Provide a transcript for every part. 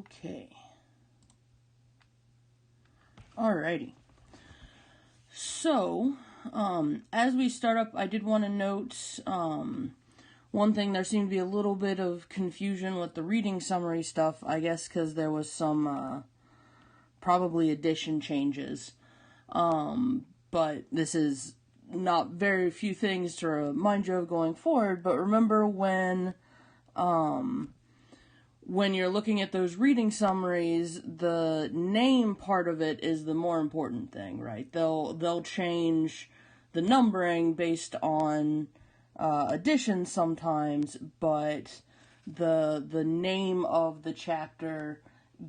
Okay. Alrighty. So, as we start up, I did want to note, one thing, there seemed to be a little bit of confusion with the reading summary stuff, I guess because there was some, probably addition changes. But this is not very few things to remind you of going forward, but remember when you're looking at those reading summaries, the name part of it is the more important thing, right? They'll change the numbering based on additions sometimes, but the name of the chapter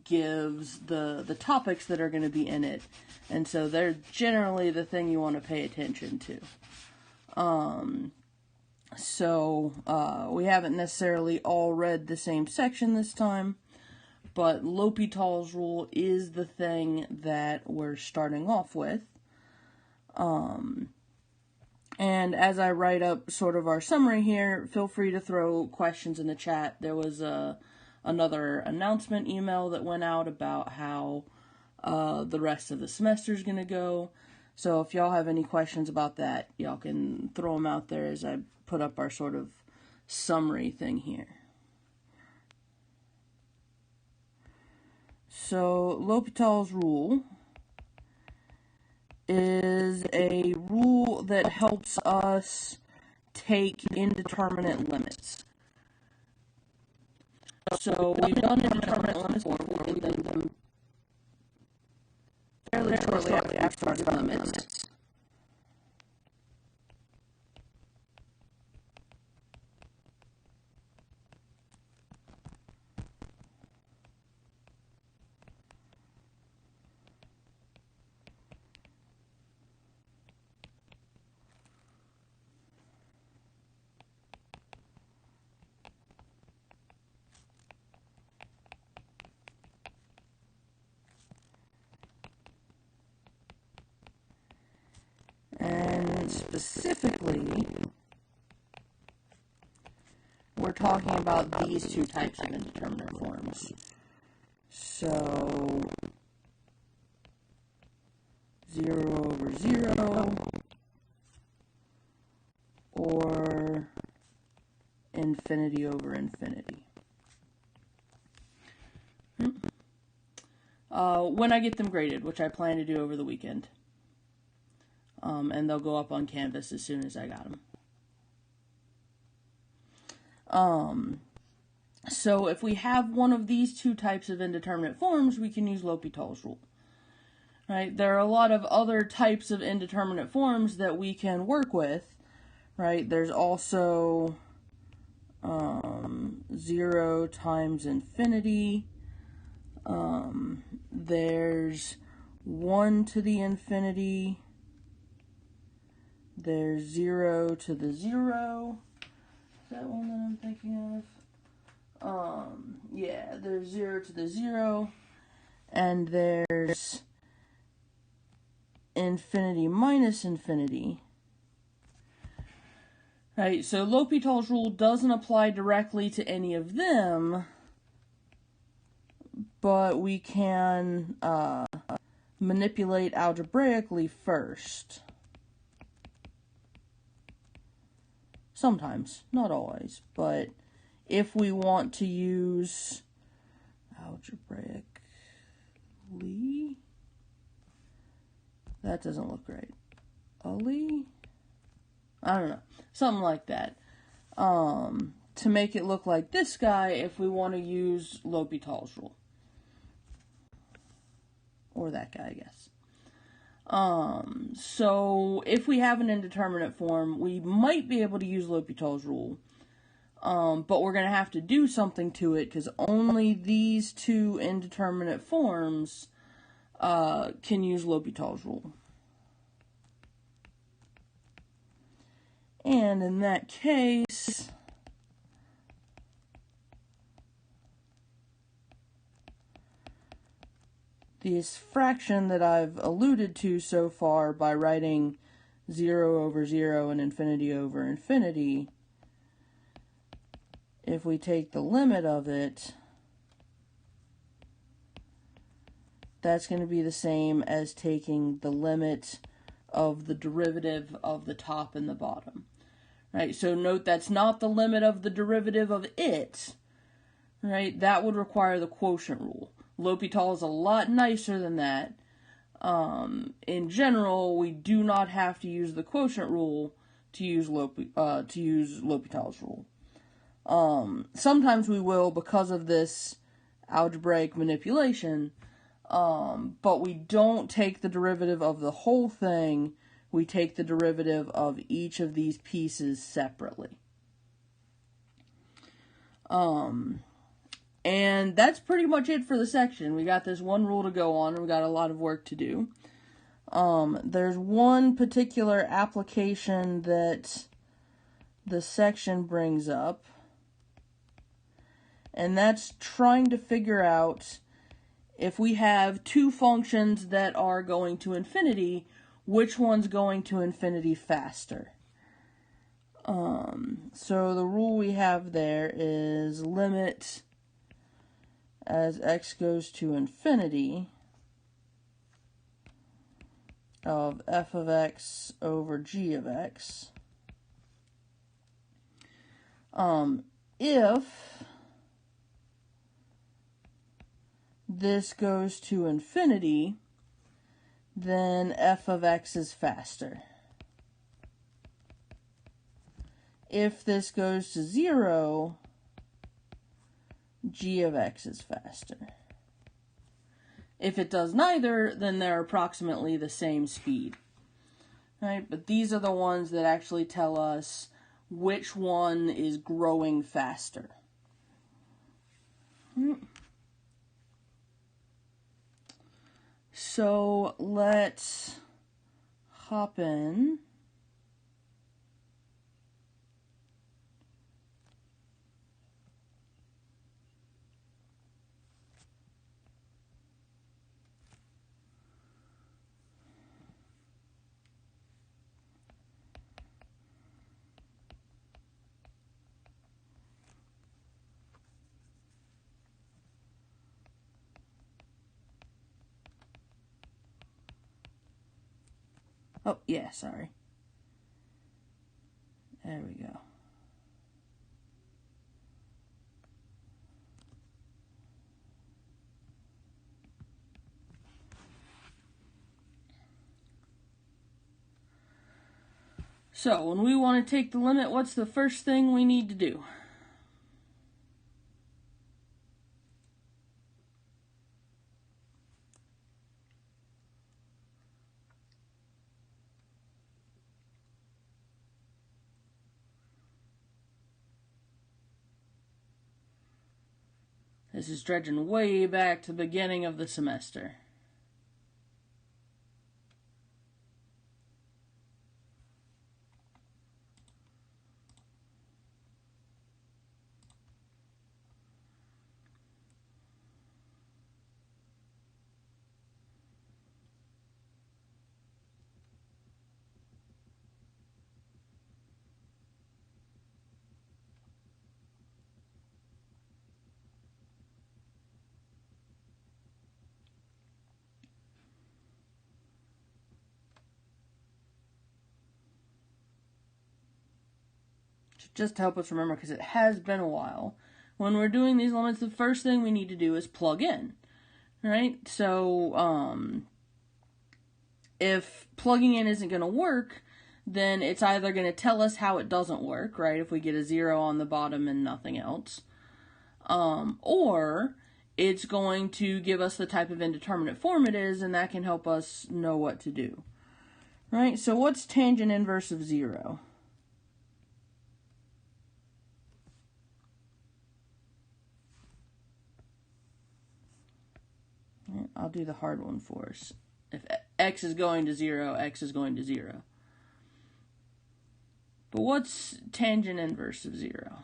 gives the topics that are going to be in it, and so they're generally the thing you want to pay attention to. So we haven't necessarily all read the same section this time, but L'Hôpital's rule is the thing that we're starting off with. And as I write up sort of our summary here, feel free to throw questions in the chat. There was another announcement email that went out about how the rest of the semester is going to go. So if y'all have any questions about that, y'all can throw them out there as I put up our sort of summary thing here. So L'Hôpital's rule is a rule that helps us take indeterminate limits. So we've done indeterminate limits before. We did them fairly shortly after our limits. And specifically, we're talking about these two types of indeterminate forms. So, 0 over 0, or infinity over infinity. When I get them graded, which I plan to do over the weekend. And they'll go up on Canvas as soon as I got them. So if we have one of these two types of indeterminate forms, we can use L'Hôpital's rule. Right? There are a lot of other types of indeterminate forms that we can work with. Right? There's also 0 times infinity. There's 1 to the infinity. There's 0 to the 0. Is that one that I'm thinking of? Yeah, there's 0 to the 0. And there's infinity minus infinity. Right, so L'Hôpital's rule doesn't apply directly to any of them, but we can manipulate algebraically first. Sometimes, not always, but if we want to use algebraically, that doesn't look right. I don't know, something like that. To make it look like this guy, if we want to use L'Hôpital's rule. Or that guy, I guess. So if we have an indeterminate form, we might be able to use L'Hôpital's rule. But we're going to have to do something to it, because only these two indeterminate forms can use L'Hôpital's rule. And in that case, this fraction that I've alluded to so far by writing 0 over 0 and infinity over infinity, if we take the limit of it, that's going to be the same as taking the limit of the derivative of the top and the bottom. Right, so note that's not the limit of the derivative of it. Right, that would require the quotient rule. L'Hopital is a lot nicer than that. In general, we do not have to use the quotient rule to use L'Hopital's rule. Sometimes we will because of this algebraic manipulation, but we don't take the derivative of the whole thing. We take the derivative of each of these pieces separately. And that's pretty much it for the section. We got this one rule to go on, and we got a lot of work to do. There's one particular application that the section brings up, and that's trying to figure out if we have two functions that are going to infinity, which one's going to infinity faster. So the rule we have there is limit as x goes to infinity of f of x over g of x. If this goes to infinity, then f of x is faster. If this goes to 0, g of x is faster. If it does neither, then they're approximately the same speed. Right? But these are the ones that actually tell us which one is growing faster. So let's hop in. Oh, yeah, sorry. There we go. So, when we want to take the limit, what's the first thing we need to do? This is stretching way back to the beginning of the semester. Just to help us remember, because it has been a while, when we're doing these limits, the first thing we need to do is plug in, right? So, if plugging in isn't going to work, then it's either going to tell us how it doesn't work, right, if we get a 0 on the bottom and nothing else, or it's going to give us the type of indeterminate form it is, and that can help us know what to do, right? So what's tangent inverse of 0? I'll do the hard one for us. If x is going to 0, x is going to 0. But what's tangent inverse of 0?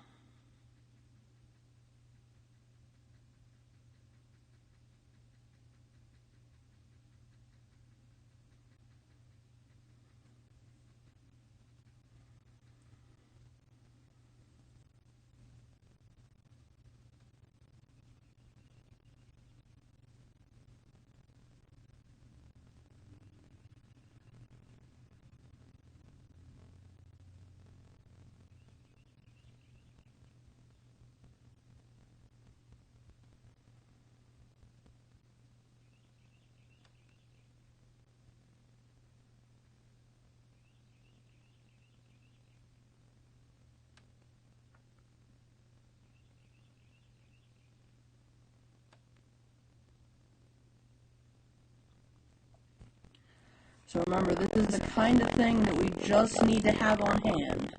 So remember, this is the kind of thing that we just need to have on hand.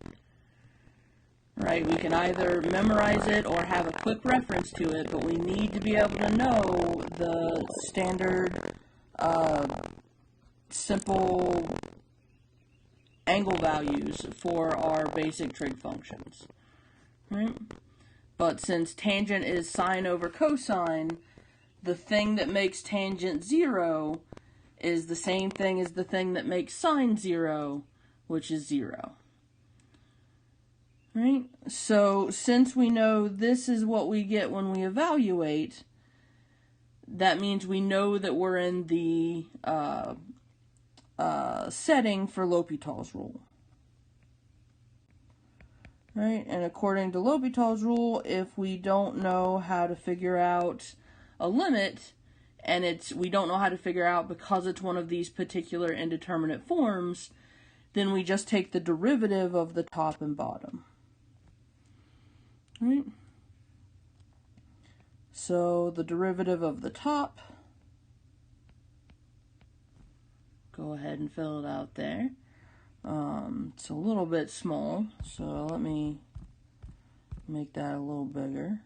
Right? We can either memorize it or have a quick reference to it, but we need to be able to know the standard, simple angle values for our basic trig functions. Right? But since tangent is sine over cosine, the thing that makes tangent 0 is the same thing as the thing that makes sine 0, which is 0. Right? So since we know this is what we get when we evaluate, that means we know that we're in the setting for L'Hopital's rule. Right? And according to L'Hopital's rule, if we don't know how to figure out a limit, and we don't know how to figure out because it's one of these particular indeterminate forms, then we just take the derivative of the top and bottom. Right? So the derivative of the top, go ahead and fill it out there. It's a little bit small, so let me make that a little bigger.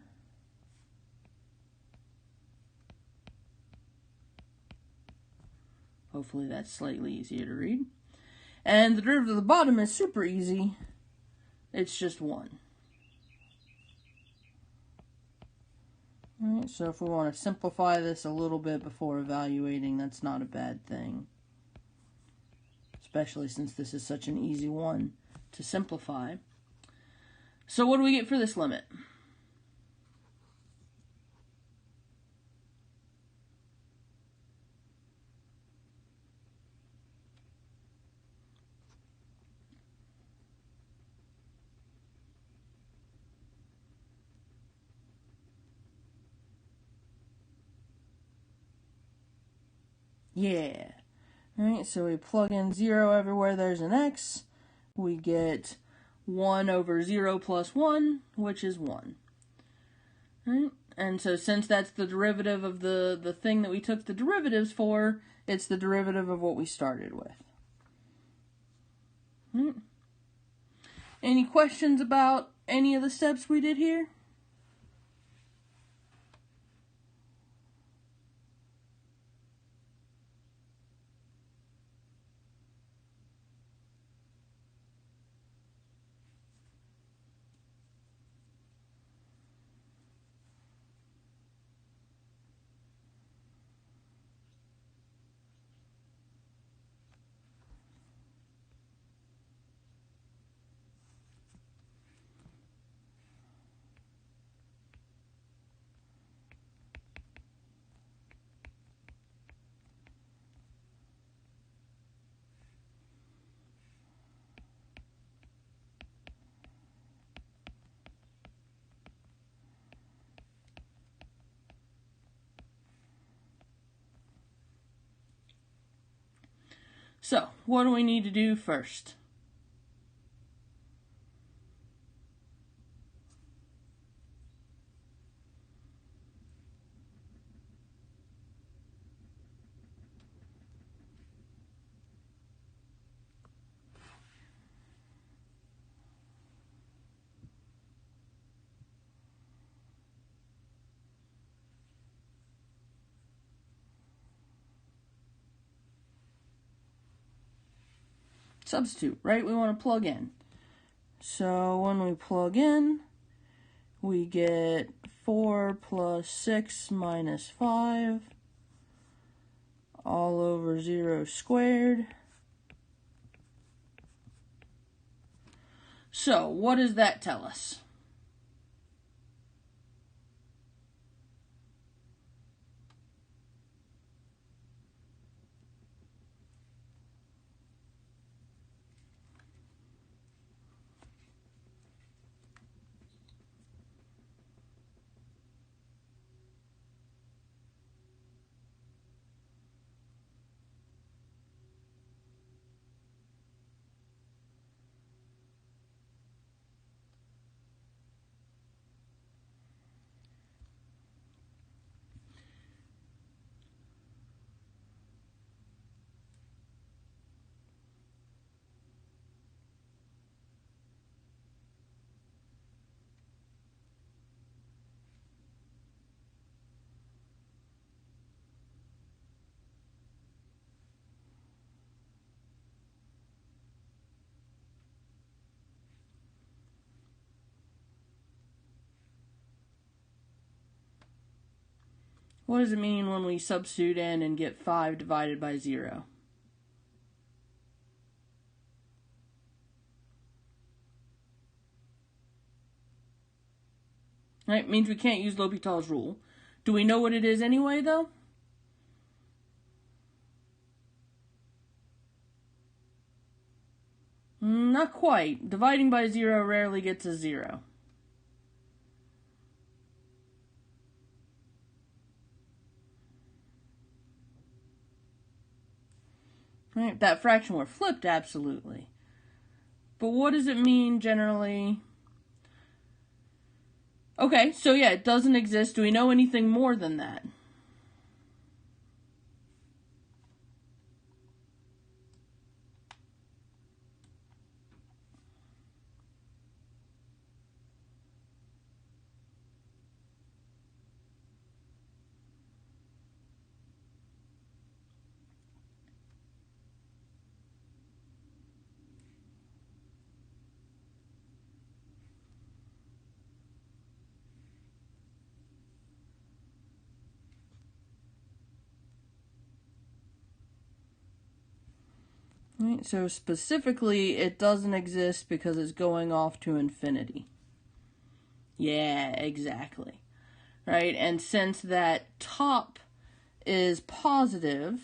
Hopefully that's slightly easier to read. And the derivative of the bottom is super easy. It's just 1. Alright, so if we want to simplify this a little bit before evaluating, that's not a bad thing. Especially since this is such an easy one to simplify. So what do we get for this limit? Yeah. Alright, so we plug in 0 everywhere there's an x. We get 1 over 0 plus 1, which is 1. Right? And so since that's the derivative of the thing that we took the derivatives for, it's the derivative of what we started with. Right? Any questions about any of the steps we did here? So, what do we need to do first? Substitute, right? We want to plug in. So when we plug in, we get 4 plus 6 minus 5 all over 0 squared. So what does that tell us? What does it mean when we substitute in and get 5 divided by 0? Right? It means we can't use L'Hopital's rule. Do we know what it is anyway, though? Not quite. Dividing by 0 rarely gets a 0. Right? If that fraction were flipped, absolutely. But what does it mean generally? Okay, so yeah, it doesn't exist. Do we know anything more than that? Right, so specifically, it doesn't exist because it's going off to infinity. Yeah, exactly. Right, and since that top is positive,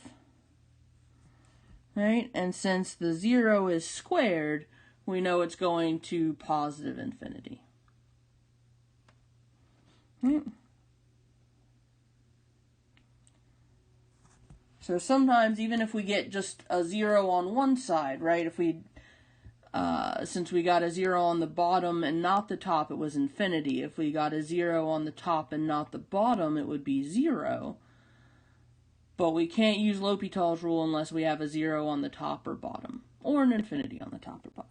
right, and since the 0 is squared, we know it's going to positive infinity. Right. So sometimes, even if we get just a 0 on one side, right, if we since we got a 0 on the bottom and not the top, it was infinity. If we got a 0 on the top and not the bottom, it would be 0. But we can't use L'Hopital's rule unless we have a 0 on the top or bottom, or an infinity on the top or bottom.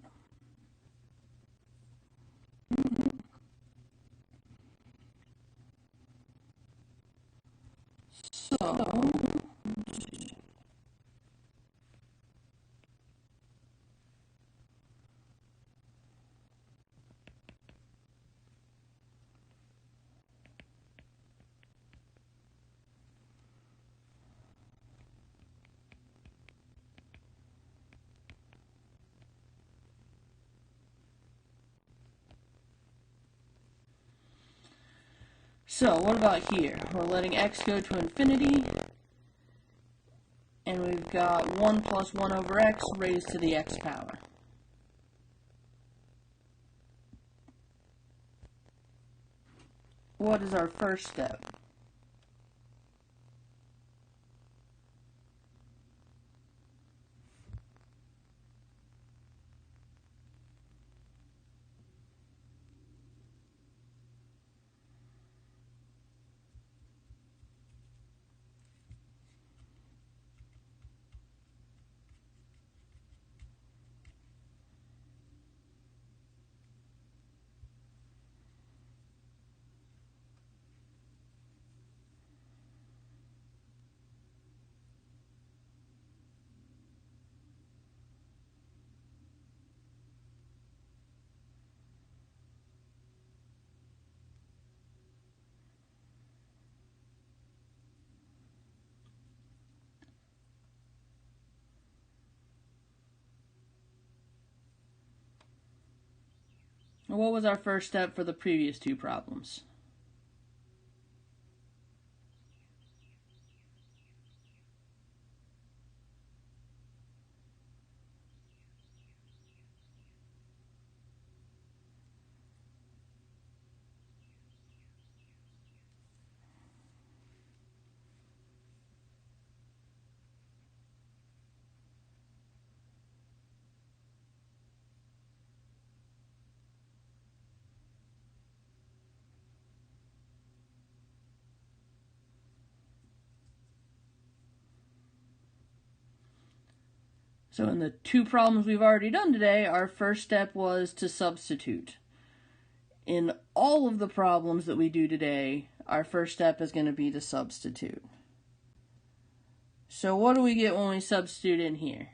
So what about here? We're letting x go to infinity, and we've got 1 plus 1 over x raised to the x power. What is our first step? What was our first step for the previous two problems? So in the two problems we've already done today, our first step was to substitute. In all of the problems that we do today, our first step is going to be to substitute. So what do we get when we substitute in here?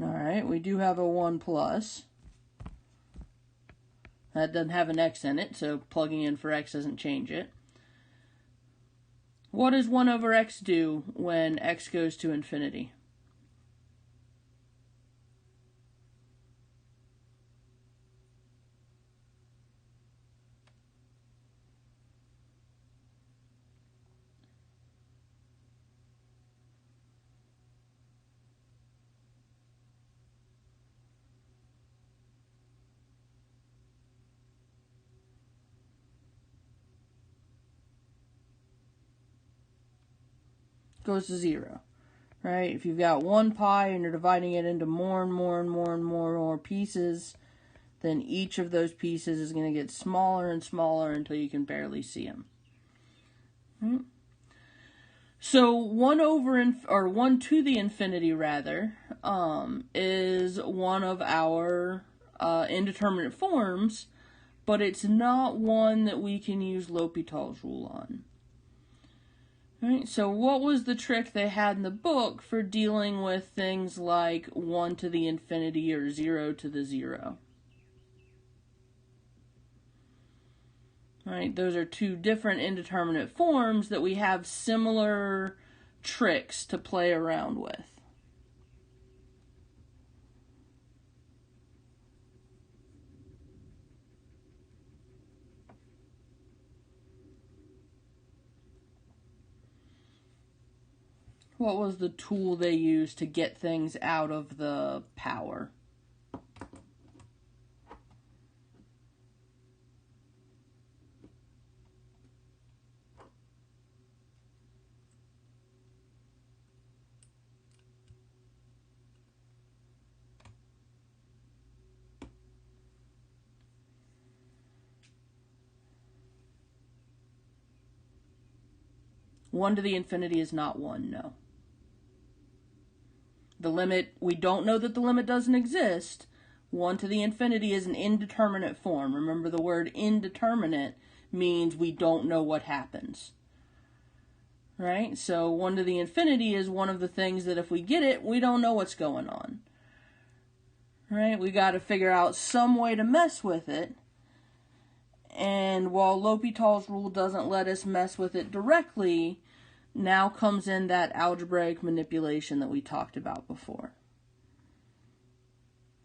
Alright, we do have a 1 plus. That doesn't have an x in it, so plugging in for x doesn't change it. What does 1 over x do when x goes to infinity? Goes to 0, right? If you've got 1 pi and you're dividing it into more and more and more and more pieces, then each of those pieces is going to get smaller and smaller until you can barely see them. Right? So 1 to the infinity rather is one of our indeterminate forms, but it's not one that we can use L'Hopital's rule on. Right, so what was the trick they had in the book for dealing with things like 1 to the infinity or 0 to the 0? Right, those are two different indeterminate forms that we have similar tricks to play around with. What was the tool they used to get things out of the power? One to the infinity is not 1, no. The limit, we don't know that the limit doesn't exist. 1 to the infinity is an indeterminate form. Remember, the word indeterminate means we don't know what happens. Right? So 1 to the infinity is one of the things that if we get it, we don't know what's going on. Right? We got to figure out some way to mess with it. And while L'Hopital's rule doesn't let us mess with it directly, now comes in that algebraic manipulation that we talked about before.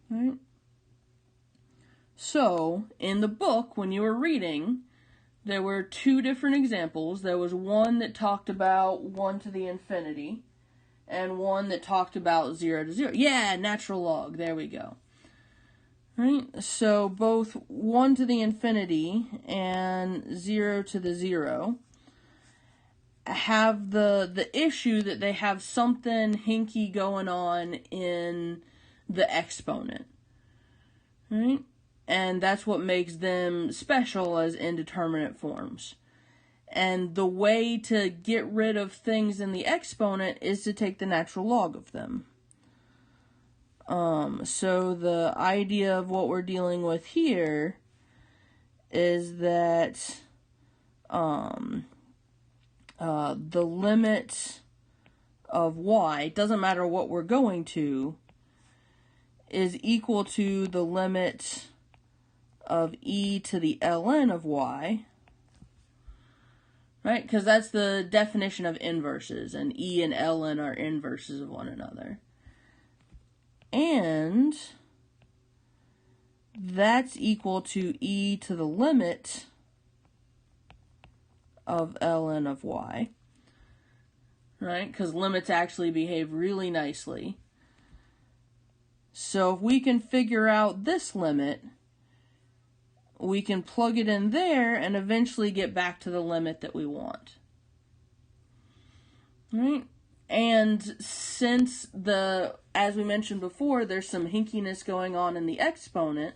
Right? So, in the book, when you were reading, there were 2 different examples. There was one that talked about 1 to the infinity, and one that talked about 0 to 0. Yeah, natural log. There we go. Right? So, both 1 to the infinity and 0 to the 0 have the issue that they have something hinky going on in the exponent. Right? And that's what makes them special as indeterminate forms. And the way to get rid of things in the exponent is to take the natural log of them. So the idea of what we're dealing with here is that the limit of y, it doesn't matter what we're going to, is equal to the limit of e to the ln of y, right? Because that's the definition of inverses, and e and ln are inverses of one another. And that's equal to e to the limit of ln of y, right? Because limits actually behave really nicely. So if we can figure out this limit, we can plug it in there and eventually get back to the limit that we want. Right? And since as we mentioned before, there's some hinkiness going on in the exponent,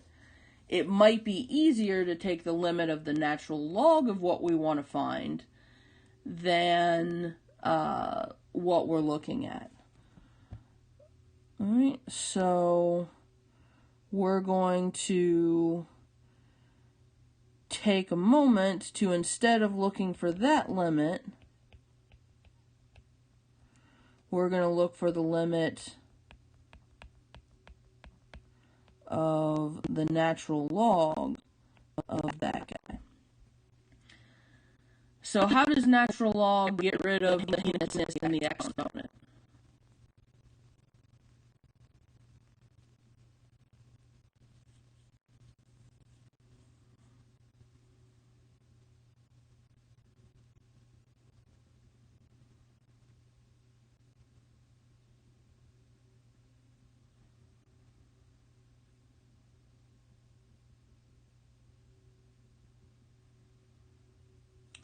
it might be easier to take the limit of the natural log of what we want to find than what we're looking at. All right, so we're going to take a moment to, instead of looking for that limit, we're going to look for the limit of the natural log of that guy. So how does natural log get rid of the heinousness in the exponent?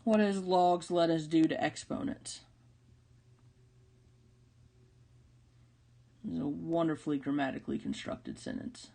What does logs let us do to exponents? This is a wonderfully grammatically constructed sentence.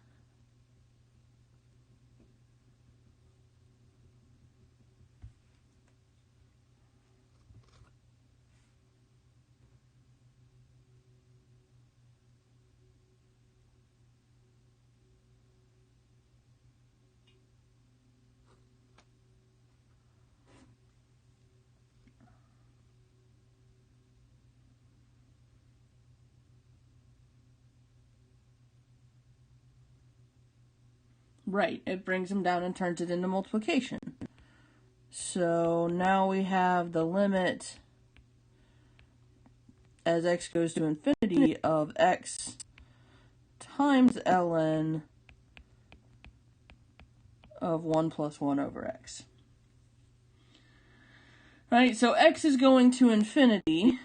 Right, it brings them down and turns it into multiplication. So now we have the limit as x goes to infinity of x times ln of 1 plus 1 over x. Right, so x is going to infinity,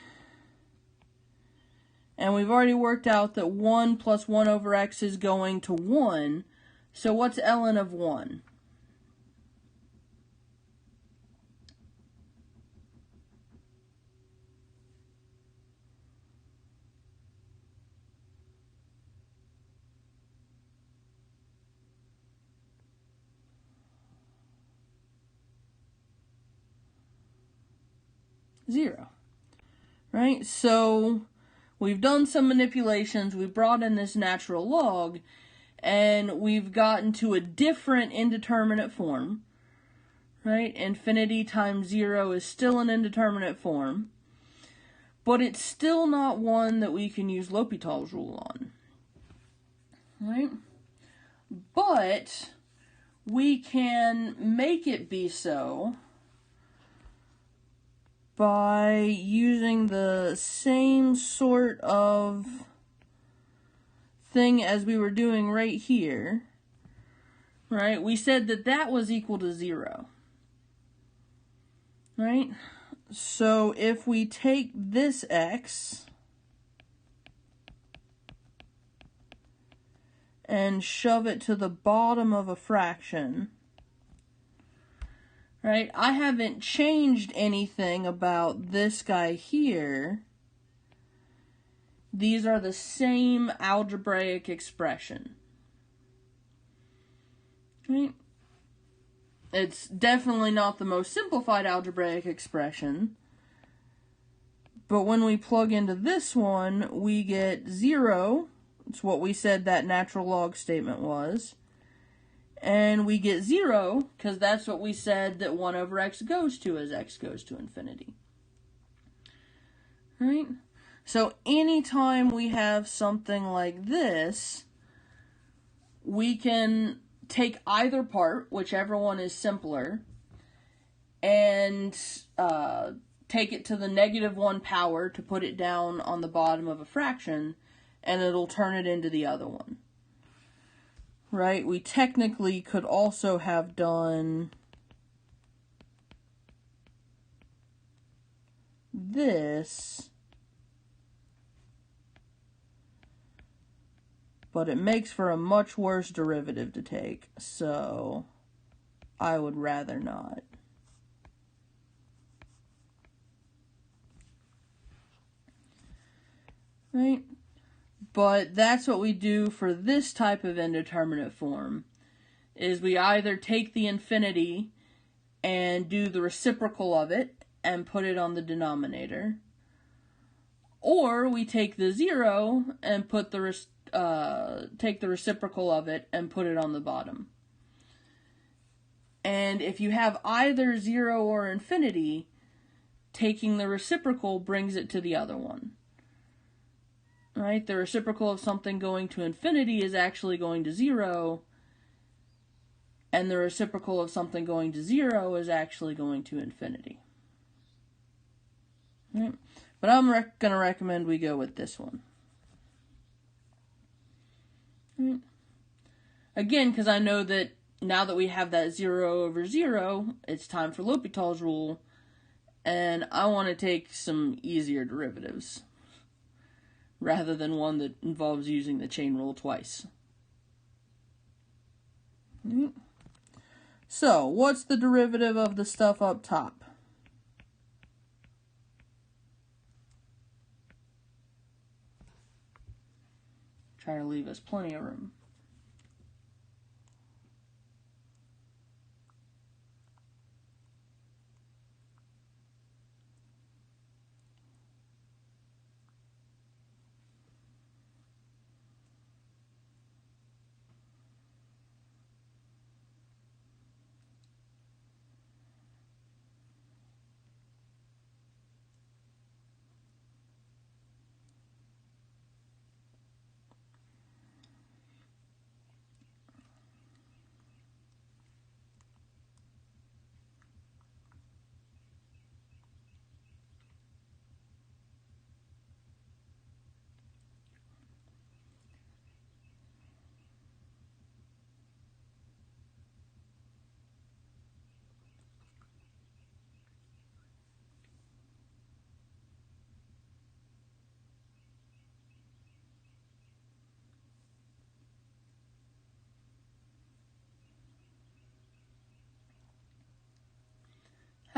and we've already worked out that 1 plus 1 over x is going to 1. So what's ln of 1? Zero. Right? So we've done some manipulations, we brought in this natural log, and we've gotten to a different indeterminate form. Right? Infinity times 0 is still an indeterminate form, but it's still not one that we can use L'Hopital's rule on. Right? But we can make it be so by using the same sort of thing as we were doing right here. Right? We said that that was equal to 0. Right? So if we take this x and shove it to the bottom of a fraction, right? I haven't changed anything about this guy here. These are the same algebraic expression. Right? It's definitely not the most simplified algebraic expression, but when we plug into this one, we get 0. It's what we said that natural log statement was. And we get 0, because that's what we said that 1 over x goes to as x goes to infinity. Right? So anytime we have something like this, we can take either part, whichever one is simpler, and take it to the -1 power to put it down on the bottom of a fraction, and it'll turn it into the other one. Right? We technically could also have done this, but it makes for a much worse derivative to take, so I would rather not. Right? But that's what we do for this type of indeterminate form, is we either take the infinity and do the reciprocal of it and put it on the denominator, or we take the 0 and put take the reciprocal of it and put it on the bottom. And if you have either 0 or infinity, taking the reciprocal brings it to the other one. right? The reciprocal of something going to infinity is actually going to 0, and the reciprocal of something going to 0 is actually going to infinity. Right? But I'm going to recommend we go with this one. Right? Again, because I know that now that we have that 0 over 0, it's time for L'Hopital's rule, and I want to take some easier derivatives rather than one that involves using the chain rule twice. So, what's the derivative of the stuff up top? Try to leave us plenty of room.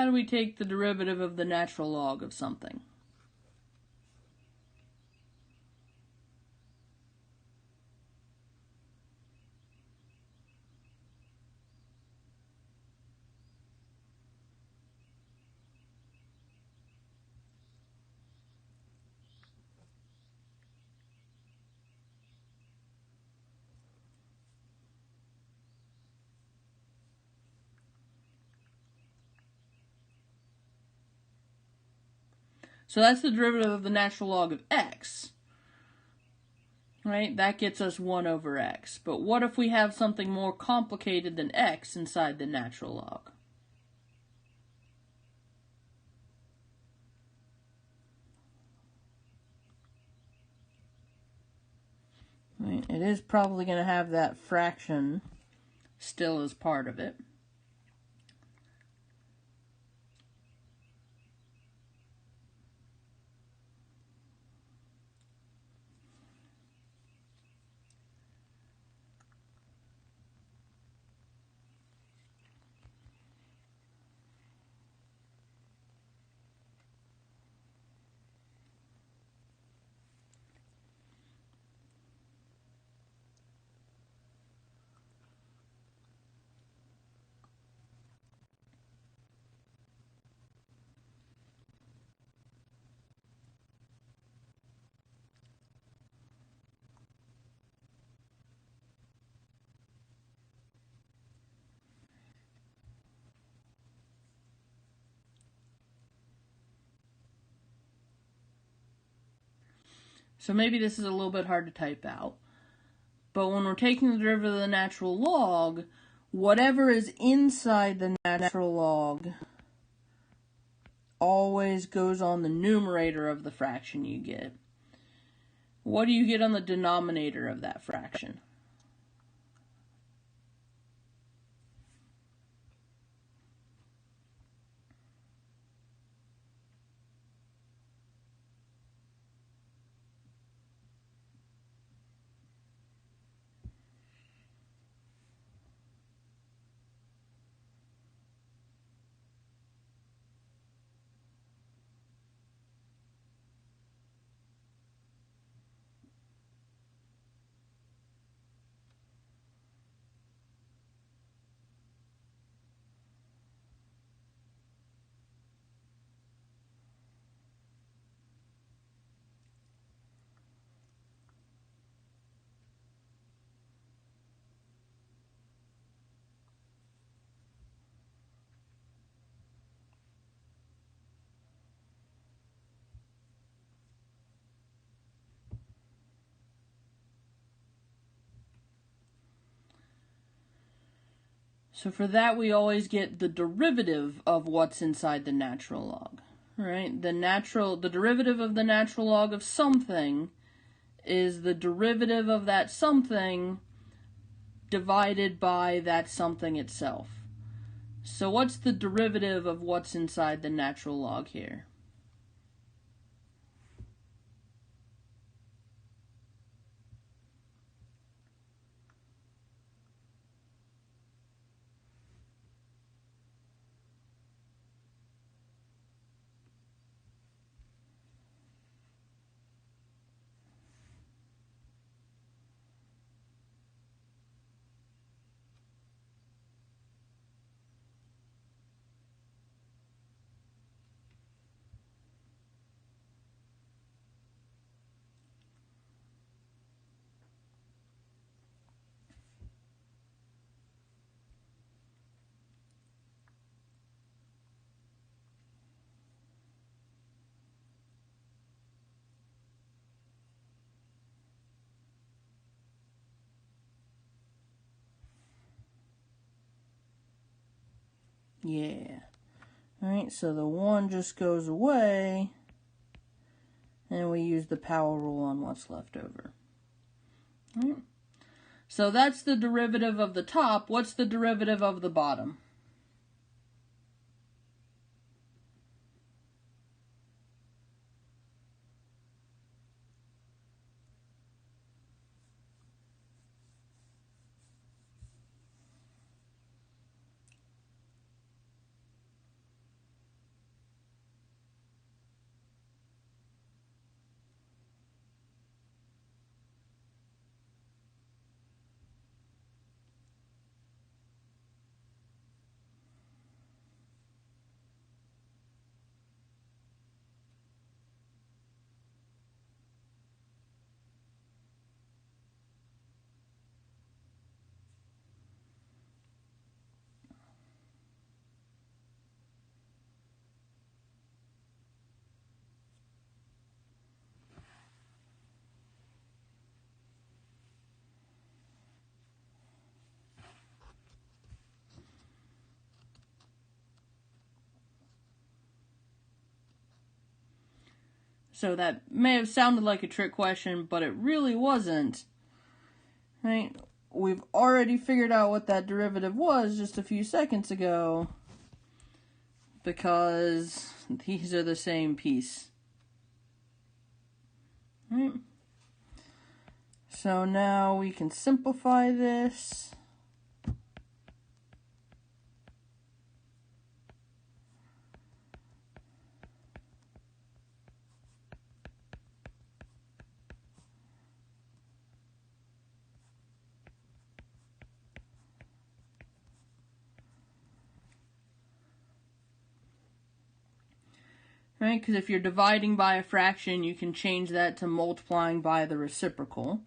How do we take the derivative of the natural log of something? So that's the derivative of the natural log of x. Right? That gets us 1 over x. But what if we have something more complicated than x inside the natural log? Right? It is probably going to have that fraction still as part of it. So maybe this is a little bit hard to type out. But when we're taking the derivative of the natural log, whatever is inside the natural log always goes on the numerator of the fraction you get. What do you get on the denominator of that fraction? So for that, we always get the derivative of what's inside the natural log, right? The derivative of the natural log of something is the derivative of that something divided by that something itself. So what's the derivative of what's inside the natural log here? Yeah. Alright, so the 1 just goes away, and we use the power rule on what's left over. Alright. So that's the derivative of the top. What's the derivative of the bottom? So that may have sounded like a trick question, but it really wasn't. Right? We've already figured out what that derivative was just a few seconds ago, because these are the same piece. Right? So now we can simplify this. Right? Because if you're dividing by a fraction, you can change that to multiplying by the reciprocal.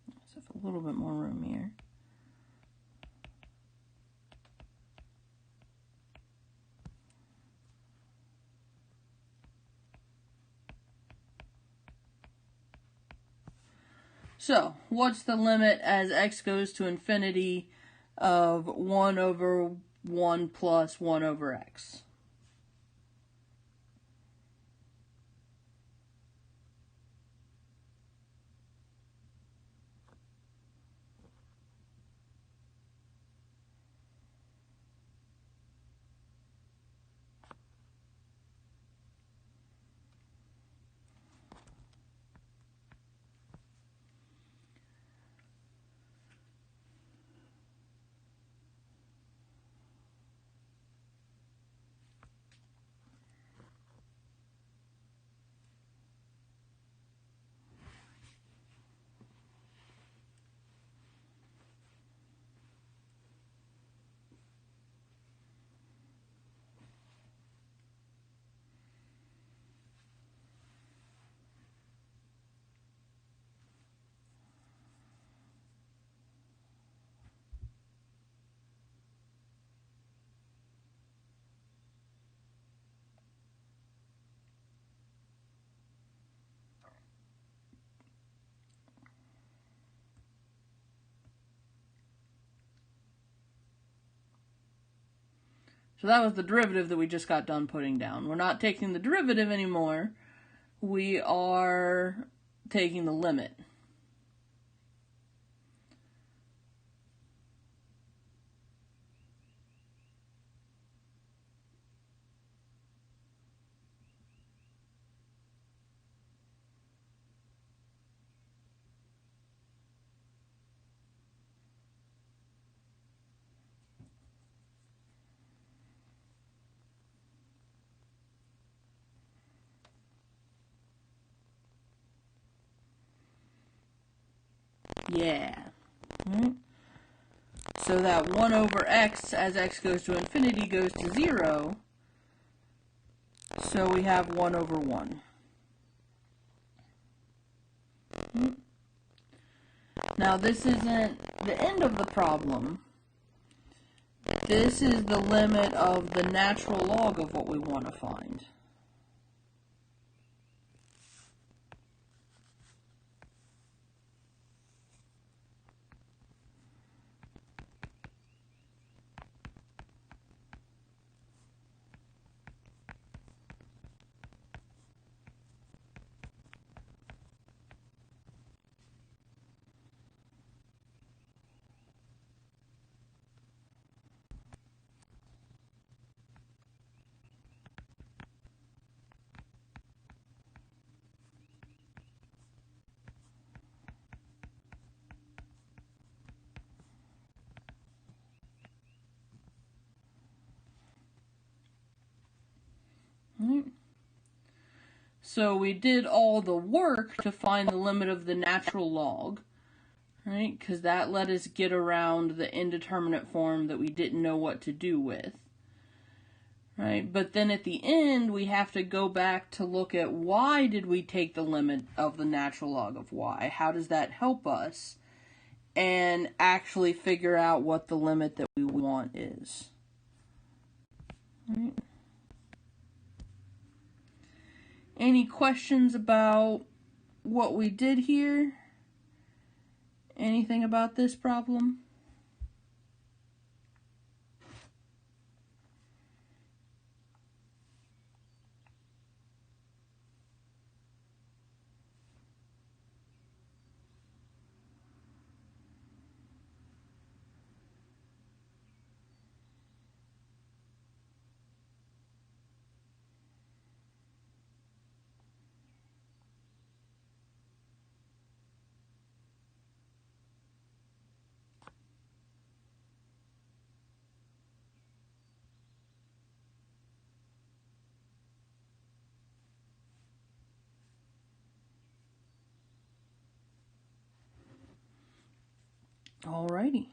Let's have a little bit more room here. So, what's the limit as x goes to infinity of 1 over 1 plus 1 over x? So that was the derivative that we just got done putting down. We're not taking the derivative anymore. We are taking the limit. Yeah. Right? So that 1 over x, as x goes to infinity, goes to 0. So we have 1 over 1. Now this isn't the end of the problem. This is the limit of the natural log of what we want to find. Right? So we did all the work to find the limit of the natural log, right? Because that let us get around the indeterminate form that we didn't know what to do with, right? But then at the end, we have to go back to look at why did we take the limit of the natural log of y? How does that help us? And actually figure out what the limit that we want is. Right? Any questions about what we did here? Anything about this problem? Alrighty.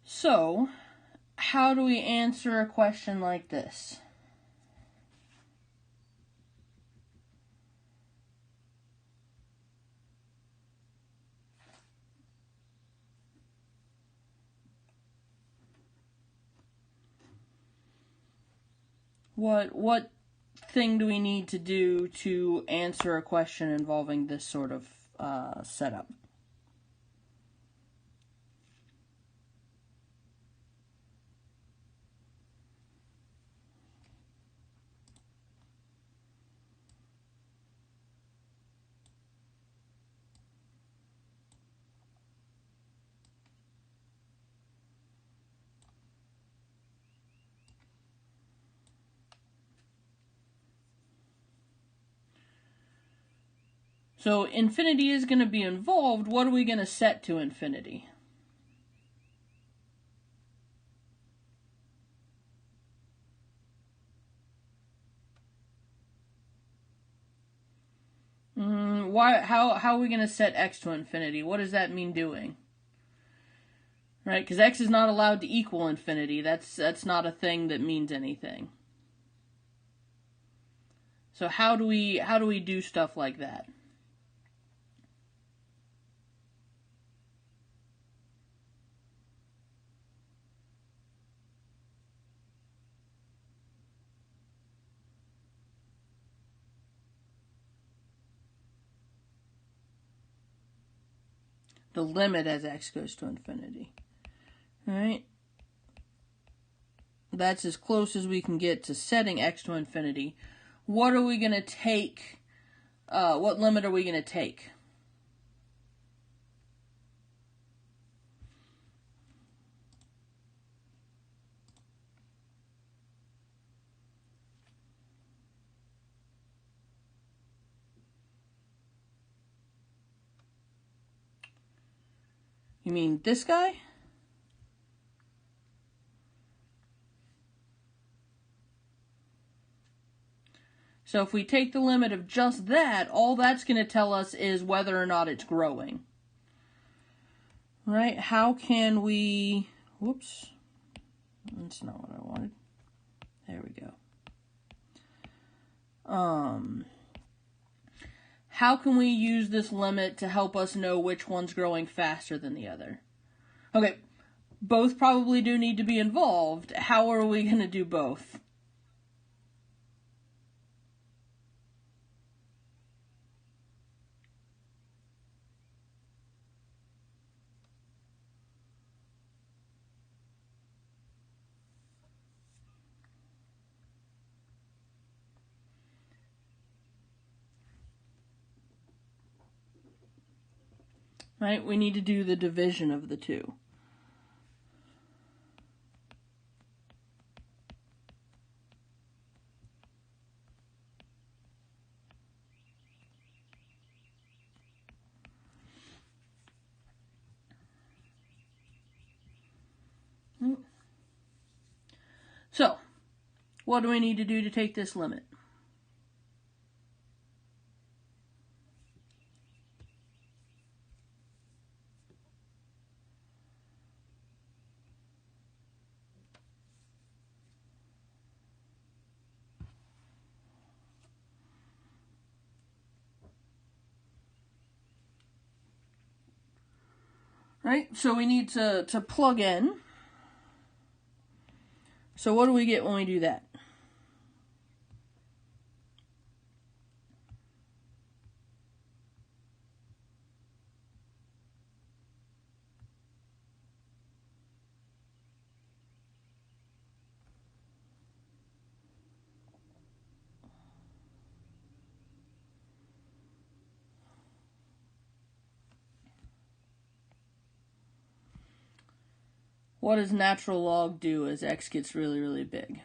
So, how do we answer a question like this? What thing do we need to do to answer a question involving this sort of setup? So infinity is going to be involved. What are we going to set to infinity? How are we going to set x to infinity? What does that mean doing? Right, because x is not allowed to equal infinity. That's not a thing that means anything. So how do we do stuff like that? The limit as x goes to infinity. All right. That's as close as we can get to setting x to infinity. What are we going to take? What limit are we going to take? You mean this guy? So if we take the limit of just that, all that's going to tell us is whether or not it's growing. Right? How can we... Whoops. That's not what I wanted. There we go. How can we use this limit to help us know which one's growing faster than the other? Okay, both probably do need to be involved. How are we going to do both? Right? We need to do the division of the two. So, what do we need to do to take this limit? Right? So we need to plug in. So what do we get when we do that? What does natural log do as x gets really, really big?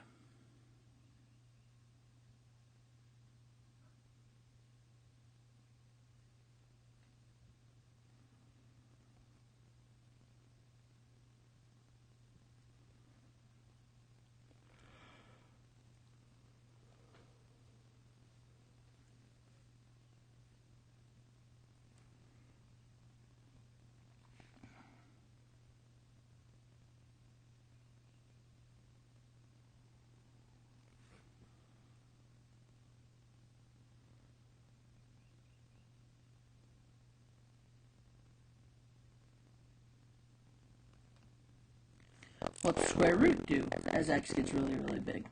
What does square root do as x gets really, really big?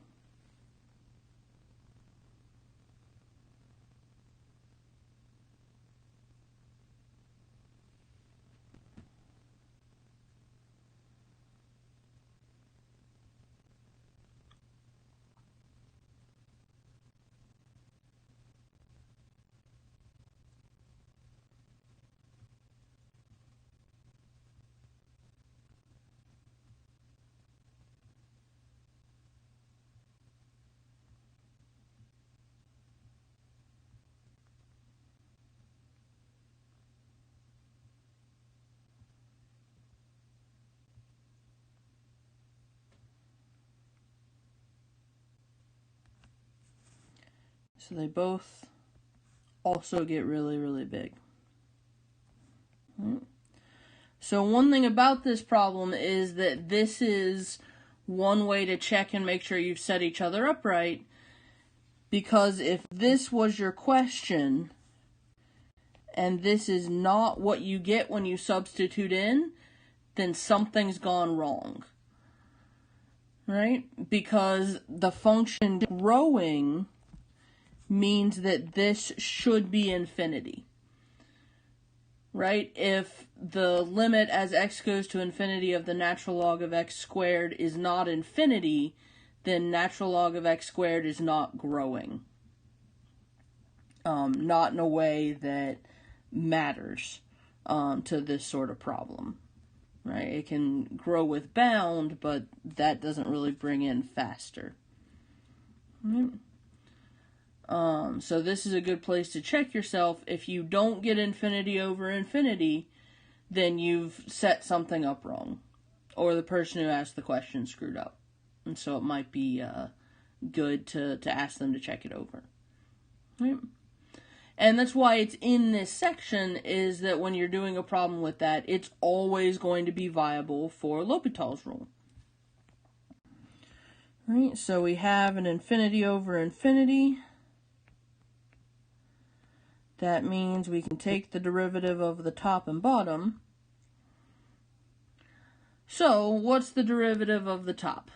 So they both also get really, really big. Right. So one thing about this problem is that this is one way to check and make sure you've set each other up right. Because if this was your question, and this is not what you get when you substitute in, then something's gone wrong. Right? Because the function growing means that this should be infinity. Right? If the limit as x goes to infinity of the natural log of x squared is not infinity, then natural log of x squared is not growing. Not in a way that matters to this sort of problem. Right? It can grow with bound, but that doesn't really bring in faster. Right? So this is a good place to check yourself. If you don't get infinity over infinity, then you've set something up wrong. Or the person who asked the question screwed up. And so it might be good to ask them to check it over. Right? And that's why it's in this section, is that when you're doing a problem with that, it's always going to be viable for L'Hopital's rule. Right? So we have an infinity over infinity. That means we can take the derivative of the top and bottom. So, what's the derivative of the top?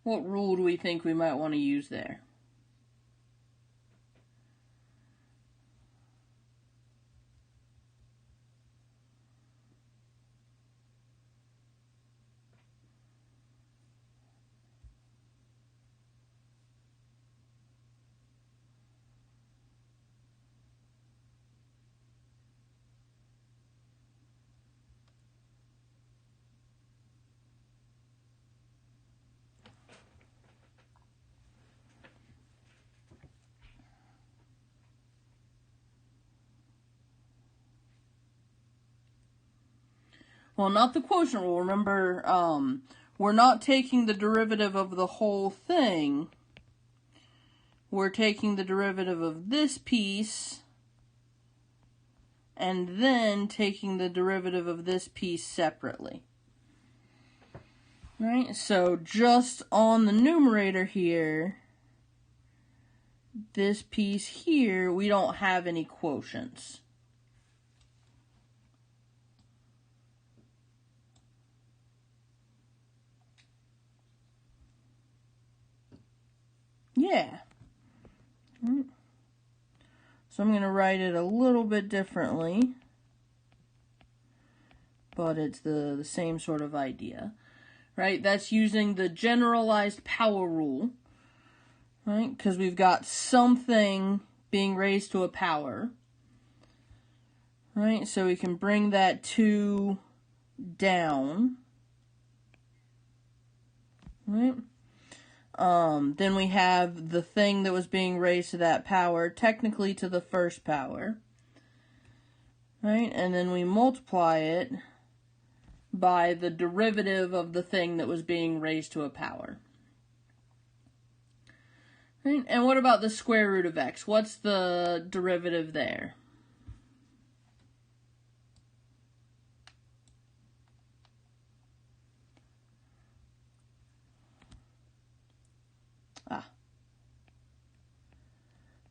What rule do we think we might want to use there? Well, not the quotient rule. Remember, we're not taking the derivative of the whole thing. We're taking the derivative of this piece, and then taking the derivative of this piece separately. Right? So, just on the numerator here, this piece here, we don't have any quotients. Yeah. So I'm going to write it a little bit differently, but it's the same sort of idea. Right? That's using the generalized power rule. Right? Because we've got something being raised to a power. Right? So we can bring that 2 down. Right? Then we have the thing that was being raised to that power, technically to the first power. Right? And then we multiply it by the derivative of the thing that was being raised to a power. Right? And what about the square root of x? What's the derivative there?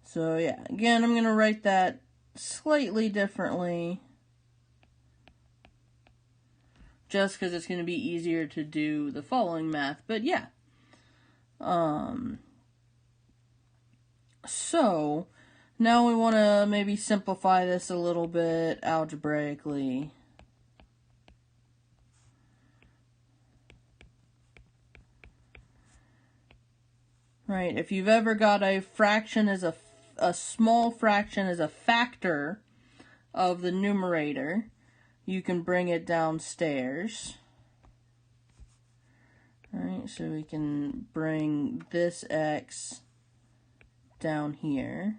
So yeah, again, I'm going to write that slightly differently. just because it's going to be easier to do the following math. But yeah. So, now we want to maybe simplify this a little bit algebraically. Right, if you've ever got a fraction as a small fraction as a factor of the numerator, you can bring it downstairs. Alright, so we can bring this x down here.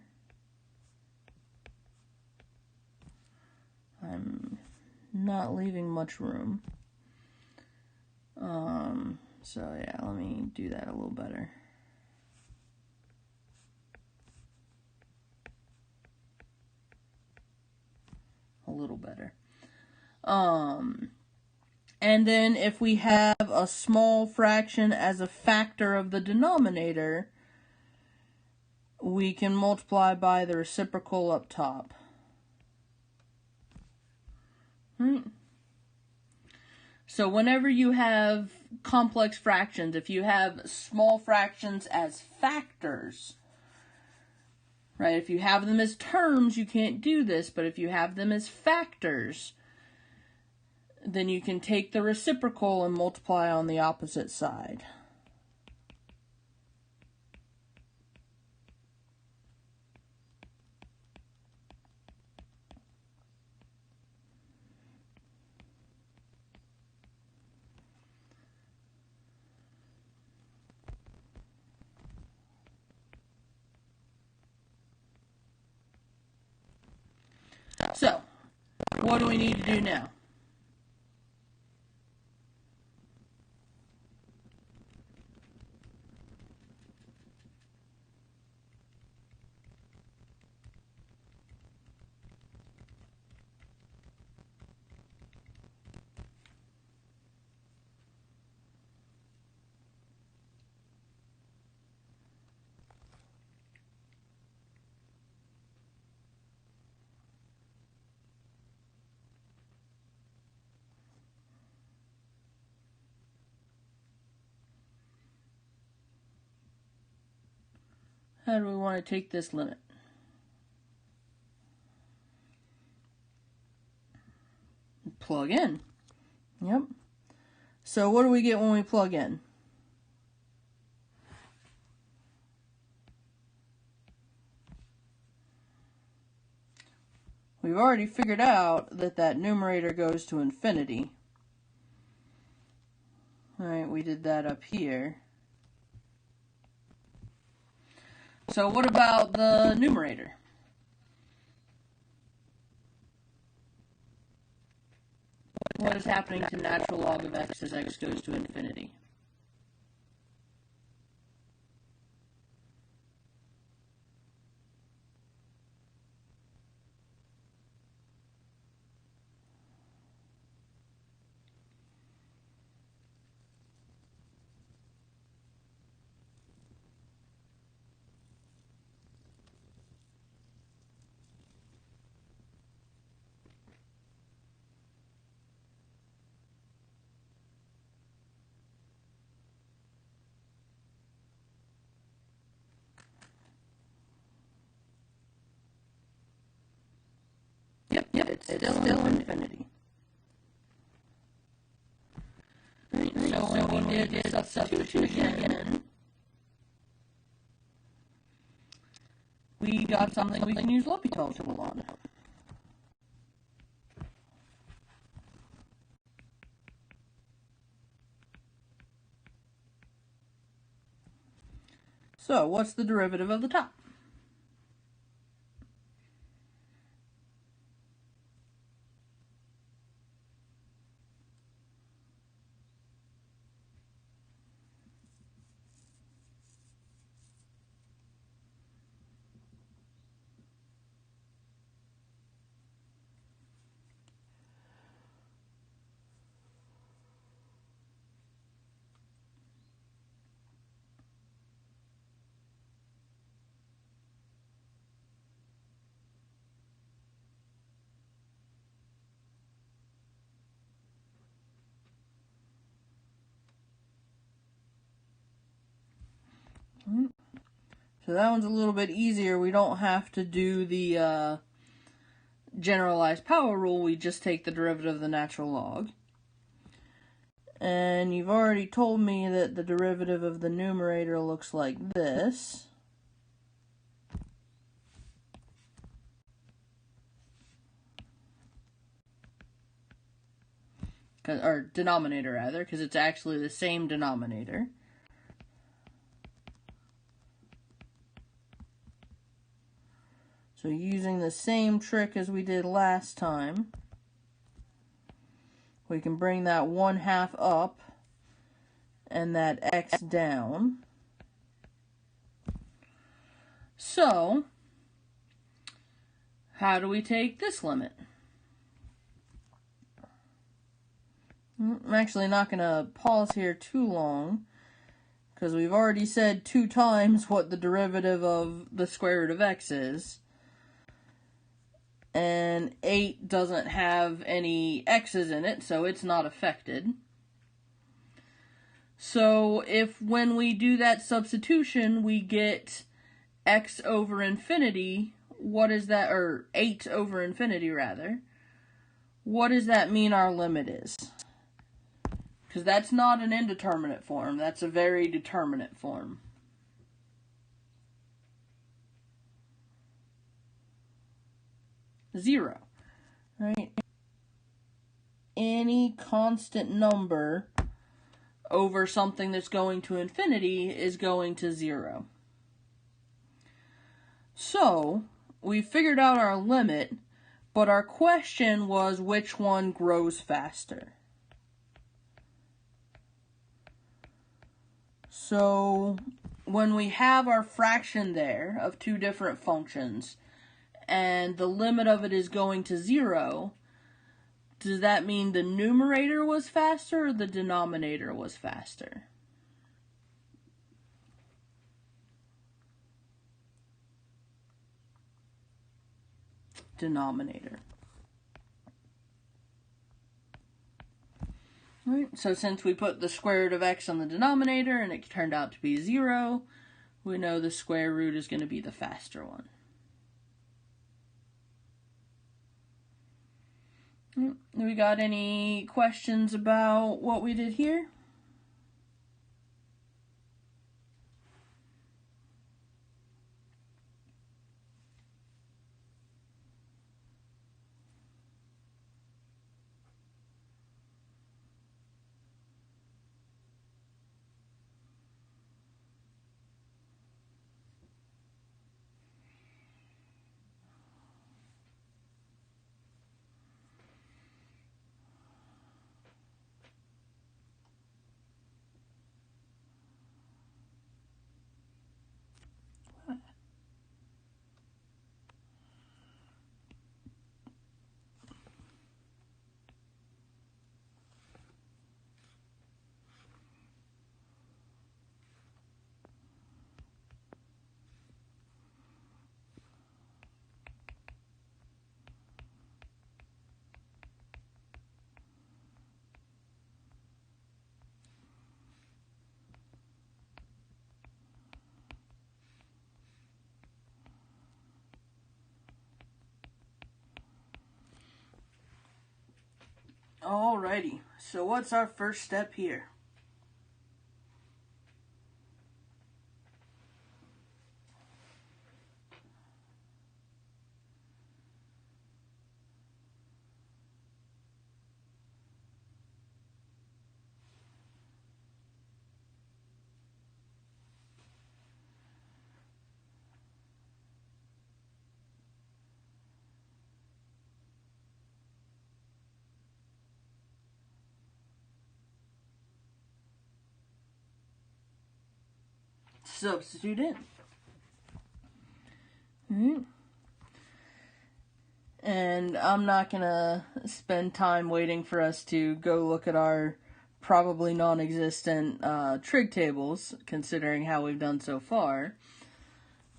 I'm not leaving much room. So yeah, let me do that a little better. A little better. And then if we have a small fraction as a factor of the denominator, we can multiply by the reciprocal up top. Right. So whenever you have complex fractions, if you have small fractions as factors, right, if you have them as terms, you can't do this, but if you have them as factors, then you can take the reciprocal and multiply on the opposite side. So, what do we need to do now? How do we want to take this limit? Plug in. Yep. So what do we get when we plug in? We've already figured out that that numerator goes to infinity. Alright, we did that up here. So what about the numerator? What is happening to natural log of x as x goes to infinity? Yep, it's still infinity. Right, so when we did substitution again, we got something we can use L'Hopital tool on. So, what's the derivative of the top? So that one's a little bit easier. We don't have to do the generalized power rule. We just take the derivative of the natural log. And you've already told me that the derivative of the numerator looks like this. Or denominator, rather, because it's actually the same denominator. So using the same trick as we did last time, we can bring that 1/2 up and that x down. So, how do we take this limit? I'm actually not going to pause here too long, because we've already said 2 times what the derivative of the square root of x is. And 8 doesn't have any x's in it, so it's not affected. So if when we do that substitution, we get x over infinity, what is that, or 8 over infinity rather, what does that mean our limit is? Because that's not an indeterminate form, that's a very determinate form. Zero, right? Any constant number over something that's going to infinity is going to 0. So, we figured out our limit, but our question was which one grows faster. So, when we have our fraction there of 2 different functions, and the limit of it is going to 0, does that mean the numerator was faster or the denominator was faster? Denominator. Right, so since we put the square root of x on the denominator and it turned out to be 0, we know the square root is going to be the faster one. We got any questions about what we did here? Alrighty, so what's our first step here? Substitute in. And I'm not going to spend time waiting for us to go look at our probably non-existent trig tables, considering how we've done so far.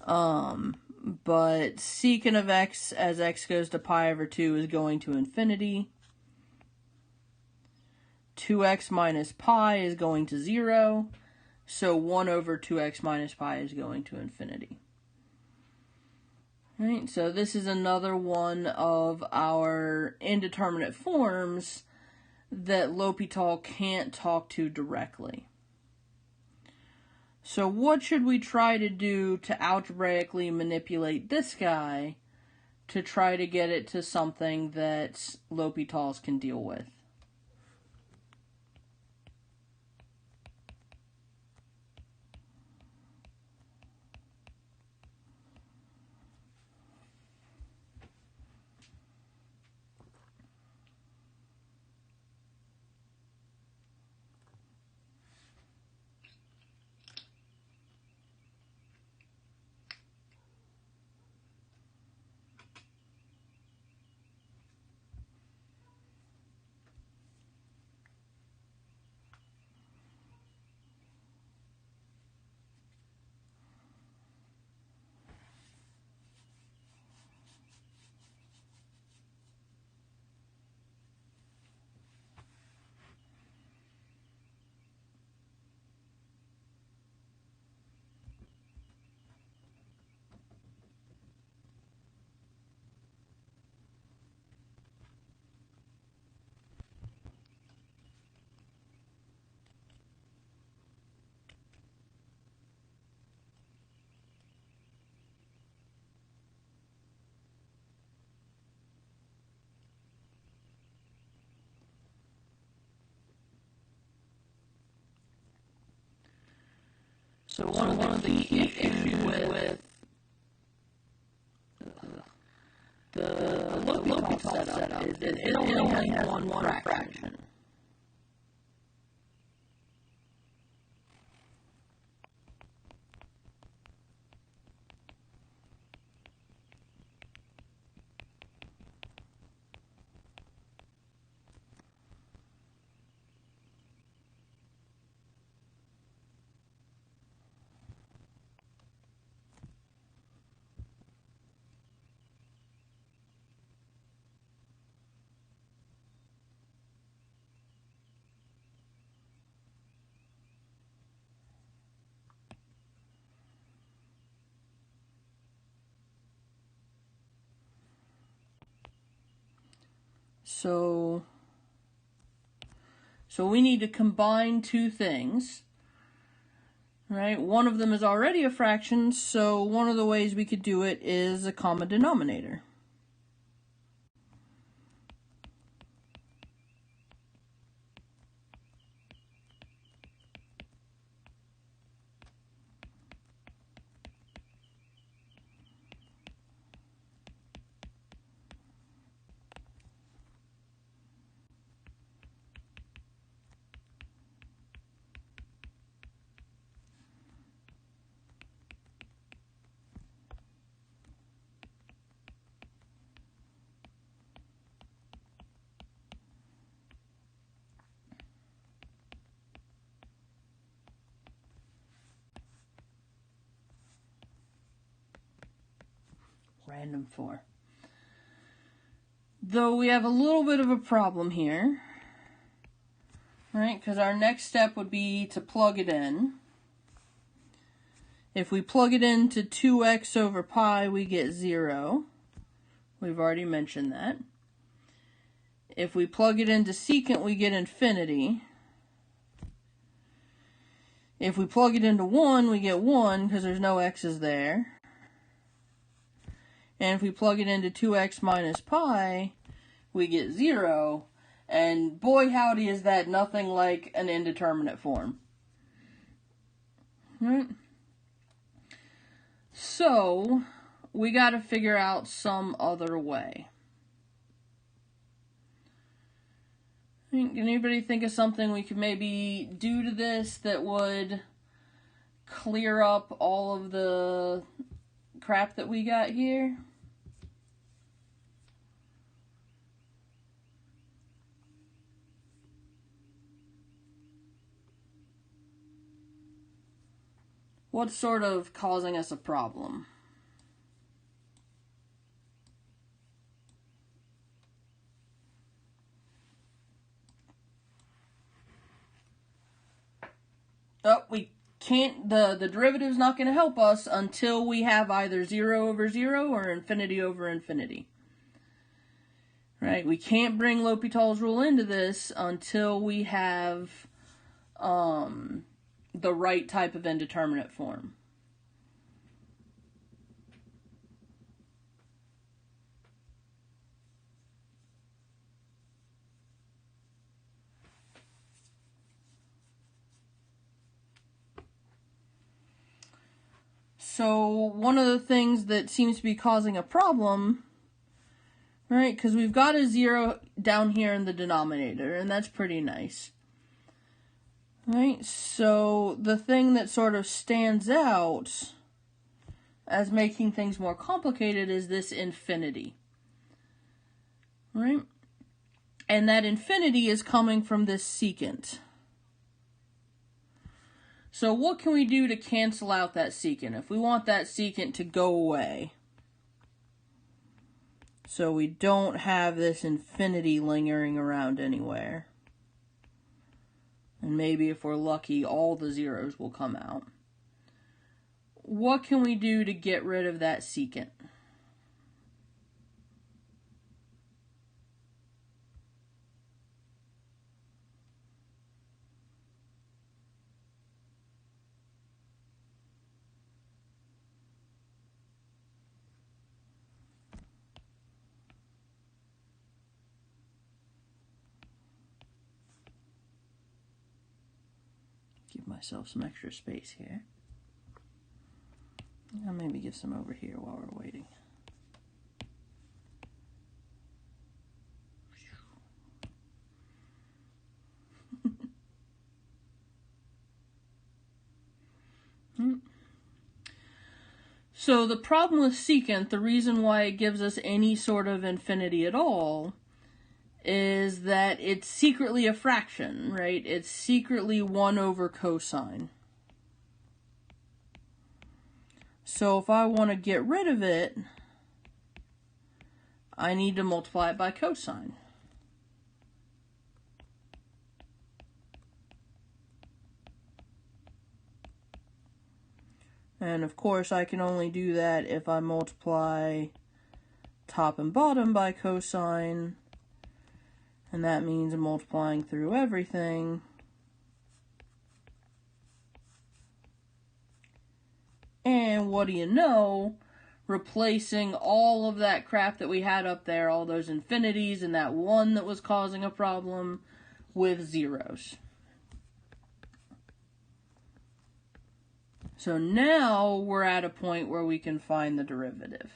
But secant of x as x goes to pi over 2 is going to infinity. 2x minus pi is going to 0. So 1 over 2x minus pi is going to infinity. Right, so this is another one of our indeterminate forms that L'Hopital can't talk to directly. So what should we try to do to algebraically manipulate this guy to try to get it to something that L'Hopitals can deal with? So one of the key issues with the L'Hopital setup is that it only has one fraction. So we need to combine two things, right? One of them is already a fraction, so one of the ways we could do it is a common denominator. Random 4. Though we have a little bit of a problem here, right? Because our next step would be to plug it in. If we plug it into 2x over pi, we get 0. We've already mentioned that. If we plug it into secant, we get infinity. If we plug it into 1, we get 1 because there's no x's there. And if we plug it into 2x minus pi, we get 0. And boy howdy is that nothing like an indeterminate form. Right? So, we got to figure out some other way. Can anybody think of something we could maybe do to this that would clear up all of the crap that we got here? What's sort of causing us a problem? Oh, we the derivative's not going to help us until we have either 0 over 0 or infinity over infinity. Right? We can't bring L'Hopital's rule into this until we have the right type of indeterminate form. So one of the things that seems to be causing a problem, right, because we've got a 0 down here in the denominator, and that's pretty nice. Right, so the thing that sort of stands out as making things more complicated is this infinity. Right? And that infinity is coming from this secant. So what can we do to cancel out that secant? If we want that secant to go away, so we don't have this infinity lingering around anywhere. And maybe if we're lucky, all the zeros will come out. What can we do to get rid of that secant? Give myself some extra space here. I'll maybe give some over here while we're waiting. So the problem with secant, the reason why it gives us any sort of infinity at all, is that it's secretly a fraction, right? It's secretly 1 over cosine. So if I want to get rid of it, I need to multiply it by cosine. And of course I can only do that if I multiply top and bottom by cosine. And that means multiplying through everything. And what do you know? Replacing all of that crap that we had up there, all those infinities and that 1 that was causing a problem, with zeros. So now we're at a point where we can find the derivative.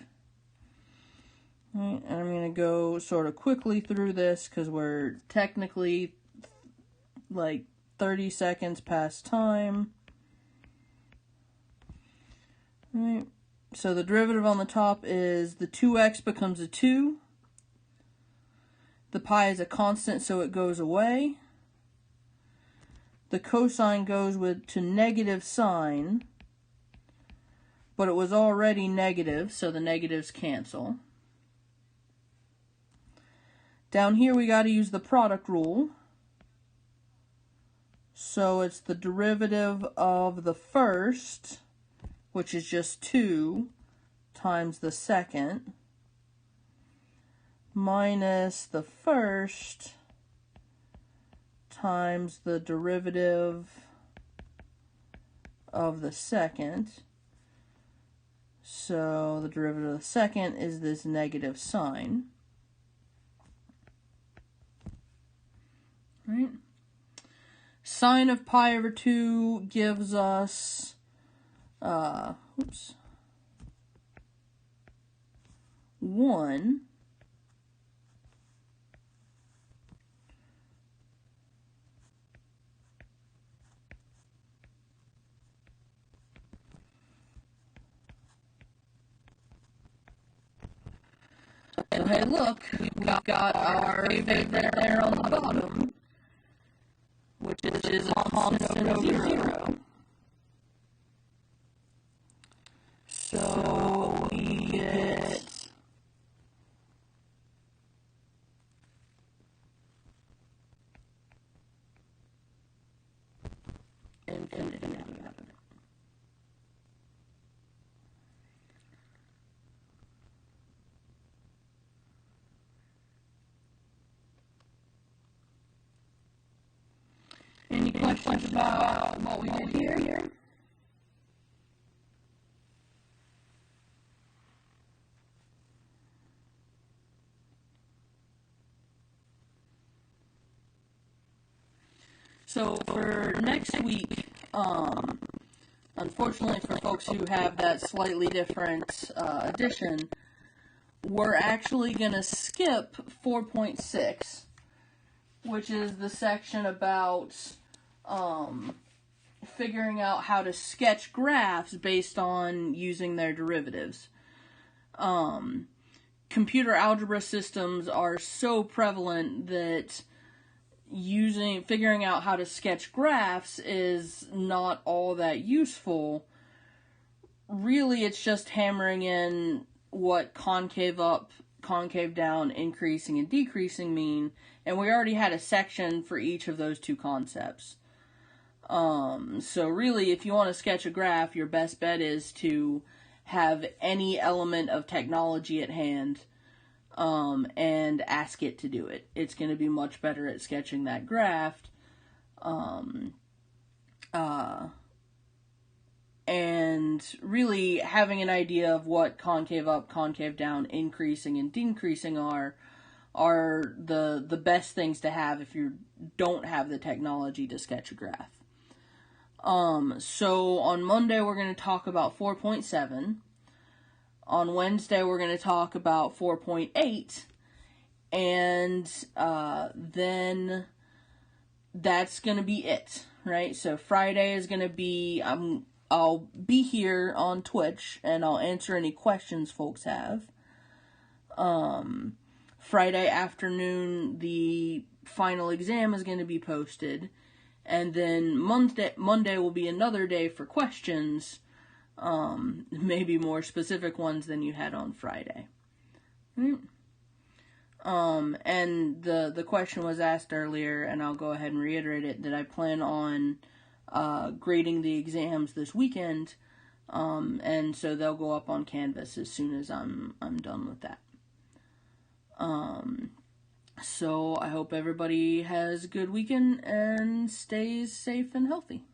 Right, I'm going to go sort of quickly through this because we're technically like 30 seconds past time. Right, so the derivative on the top is the 2x becomes a 2. The pi is a constant, so it goes away. The cosine goes to negative sign, but it was already negative, so the negatives cancel. Down here we got to use the product rule. So it's the derivative of the first, which is just 2, times the second, minus the first times the derivative of the second. So the derivative of the second is this negative sign. Right? Sine of pi over 2 gives us 1. And hey, look, we've got our favorite there on the bottom, which is a constant over 0. So we get infinity. questions about what we did here? So for next week, unfortunately for folks who have that slightly different edition, we're actually going to skip 4.6, which is the section about figuring out how to sketch graphs based on using their derivatives. Computer algebra systems are so prevalent that figuring out how to sketch graphs is not all that useful. Really, it's just hammering in what concave up, concave down, increasing and decreasing mean, and we already had a section for each of those two concepts. So really, if you want to sketch a graph, your best bet is to have any element of technology at hand, and ask it to do it. It's going to be much better at sketching that graph. And really having an idea of what concave up, concave down, increasing and decreasing are the best things to have if you don't have the technology to sketch a graph. So on Monday we're going to talk about 4.7. On Wednesday we're going to talk about 4.8. And then that's going to be it, right? So Friday is going to be, I'll be here on Twitch, and I'll answer any questions folks have. Friday afternoon, the final exam is going to be posted, and then Monday will be another day for questions, maybe more specific ones than you had on Friday. And the question was asked earlier, and I'll go ahead and reiterate it, that I plan on grading the exams this weekend, and so they'll go up on Canvas as soon as I'm done with that. So I hope everybody has a good weekend and stays safe and healthy.